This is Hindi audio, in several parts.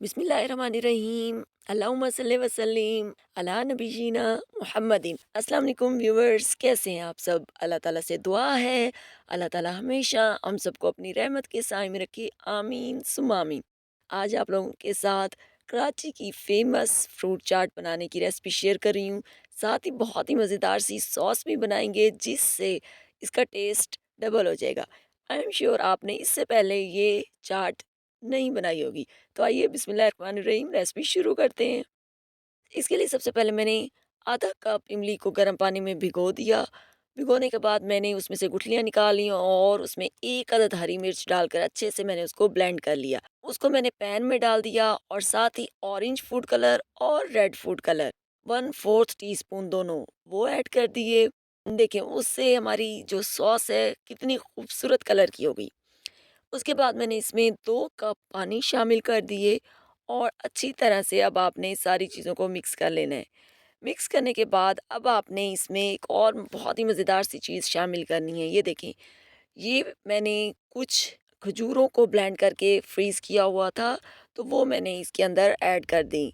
बिस्मिल्लाहिर्रहमानिर्रहीम। अल्लाहुम्मा सल्ली वसल्लिम अला नबीना मुहम्मदिन। अस्सलाम वालेकुम व्यूवर्स, कैसे हैं आप सब? अल्लाह ताला से दुआ है अल्लाह ताला हमेशा हम सबको अपनी रहमत के साए में रखे, आमीन सुम्मा आमीन। आज आप लोगों के साथ कराची की फेमस फ्रूट चाट बनाने की रेसिपी शेयर कर रही हूँ। साथ ही बहुत ही मज़ेदार सी सॉस भी बनाएंगे जिससे इसका टेस्ट डबल हो जाएगा। आई एम श्योर आपने इससे पहले ये चाट नहीं बनाई होगी। तो आइए बिस्मिल्लाहिर्रहमानिर्रहीम रेसिपी शुरू करते हैं। इसके लिए सबसे पहले मैंने आधा कप इमली को गर्म पानी में भिगो दिया। भिगोने के बाद मैंने उसमें से गुठलियाँ निकाल ली और उसमें एक अदद हरी मिर्च डालकर अच्छे से मैंने उसको ब्लेंड कर लिया। उसको मैंने पैन में डाल दिया और साथ ही ऑरेंज फूड कलर और रेड फूड कलर 1/4 टीस्पून दोनों वो ऐड कर दिए। देखिए उससे हमारी जो सॉस है कितनी खूबसूरत कलर की हो गई। उसके बाद मैंने इसमें 2 कप पानी शामिल कर दिए और अच्छी तरह से अब आपने सारी चीज़ों को मिक्स कर लेना है। मिक्स करने के बाद अब आपने इसमें एक और बहुत ही मज़ेदार सी चीज़ शामिल करनी है। ये देखें, ये मैंने कुछ खजूरों को ब्लेंड करके फ्रीज़ किया हुआ था, तो वो मैंने इसके अंदर ऐड कर दी।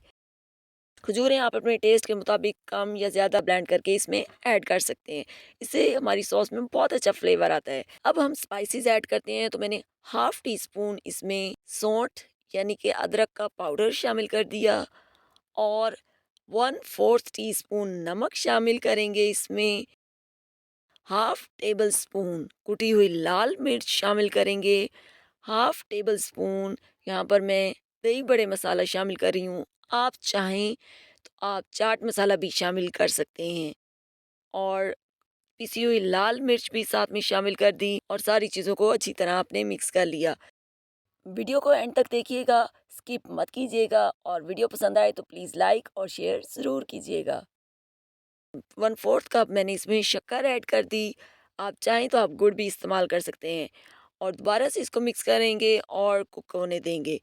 खजूरें आप अपने टेस्ट के मुताबिक कम या ज़्यादा ब्लेंड करके इसमें ऐड कर सकते हैं। इससे हमारी सॉस में बहुत अच्छा फ्लेवर आता है। अब हम स्पाइसेस ऐड करते हैं, तो मैंने हाफ़ टी स्पून इसमें सौंठ यानी कि अदरक का पाउडर शामिल कर दिया और 1/4 टीस्पून नमक शामिल करेंगे इसमें। हाफ़ टेबल स्पून कुटी हुई लाल मिर्च शामिल करेंगे। हाफ़ टेबल स्पून यहाँ पर मैं दही बड़े मसाला शामिल कर रही हूँ। आप चाहें तो आप चाट मसाला भी शामिल कर सकते हैं और पिसी हुई लाल मिर्च भी साथ में शामिल कर दी और सारी चीज़ों को अच्छी तरह आपने मिक्स कर लिया। वीडियो को एंड तक देखिएगा, स्किप मत कीजिएगा और वीडियो पसंद आए तो प्लीज़ लाइक और शेयर ज़रूर कीजिएगा। 1/4 कप मैंने इसमें शक्कर ऐड कर दी। आप चाहें तो आप गुड़ भी इस्तेमाल कर सकते हैं और दोबारा से इसको मिक्स करेंगे और कुक होने देंगे।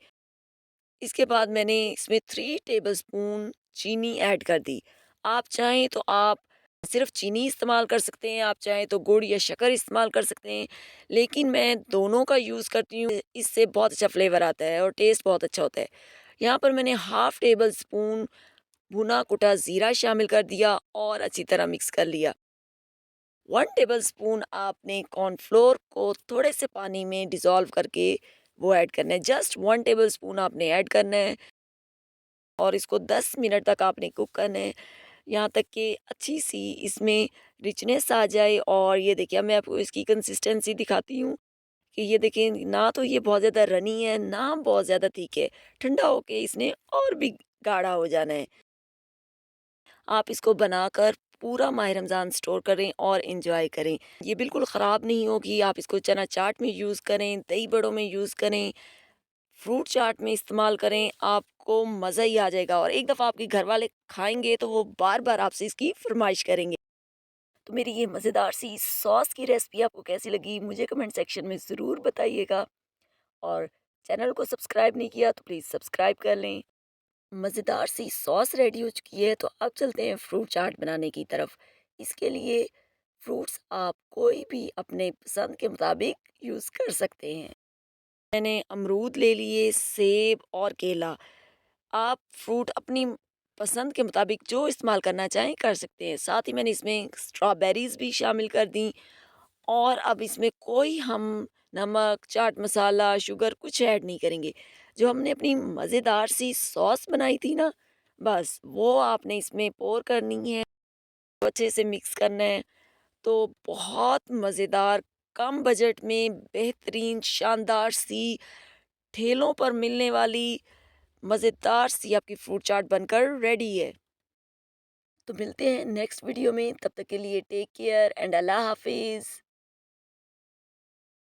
इसके बाद मैंने इसमें 3 टेबलस्पून चीनी ऐड कर दी। आप चाहें तो आप सिर्फ़ चीनी इस्तेमाल कर सकते हैं, आप चाहें तो गुड़ या शक्कर इस्तेमाल कर सकते हैं, लेकिन मैं दोनों का यूज़ करती हूँ, इससे बहुत अच्छा फ्लेवर आता है और टेस्ट बहुत अच्छा होता है। यहाँ पर मैंने हाफ़ टेबल स्पून भुना कुटा ज़ीरा शामिल कर दिया और अच्छी तरह मिक्स कर लिया। 1 टेबलस्पून आपने कॉर्नफ्लोर को थोड़े से पानी में डिज़ोल्व करके वो ऐड करना है। जस्ट 1 टेबलस्पून आपने ऐड करना है और इसको 10 मिनट तक आपने कुक करना है, यहाँ तक कि अच्छी सी इसमें रिचनेस आ जाए। और ये देखिए, अब मैं आपको इसकी कंसिस्टेंसी दिखाती हूँ कि ये देखें, ना तो ये बहुत ज़्यादा रनी है, ना बहुत ज़्यादा थिक है। ठंडा होके इसने और भी गाढ़ा हो जाना है। आप इसको बनाकर पूरा माह रमज़ान स्टोर करें और एंजॉय करें। ये बिल्कुल ख़राब नहीं होगी। आप इसको चना चाट में यूज़ करें, दही बड़ों में यूज़ करें, फ्रूट चाट में इस्तेमाल करें, आपको मज़ा ही आ जाएगा और एक दफ़ा आपके घर वाले खाएँगे तो वो बार-बार आपसे इसकी फ़रमाइश करेंगे। तो मेरी ये मज़ेदार सी सॉस की रेसिपी आपको कैसी लगी मुझे कमेंट सेक्शन में ज़रूर बताइएगा और चैनल को सब्सक्राइब नहीं किया तो प्लीज़ सब्सक्राइब कर लें। मज़ेदार सी सॉस रेडी हो चुकी है, तो अब चलते हैं फ्रूट चाट बनाने की तरफ। इसके लिए फ्रूट्स आप कोई भी अपने पसंद के मुताबिक यूज़ कर सकते हैं। मैंने अमरूद ले लिए, सेब और केला। आप फ्रूट अपनी पसंद के मुताबिक जो इस्तेमाल करना चाहें कर सकते हैं। साथ ही मैंने इसमें स्ट्रॉबेरीज़ भी शामिल कर दी और अब इसमें कोई हम नमक, चाट मसाला, शुगर कुछ ऐड नहीं करेंगे। जो हमने अपनी मज़ेदार सी सॉस बनाई थी ना, बस वो आपने इसमें पोर करनी है, अच्छे से मिक्स करना है। तो बहुत मज़ेदार, कम बजट में बेहतरीन, शानदार सी, ठेलों पर मिलने वाली मज़ेदार सी आपकी फ्रूट चाट बनकर रेडी है। तो मिलते हैं नेक्स्ट वीडियो में, तब तक के लिए टेक केयर एंड अल्लाह हाफ़िज़।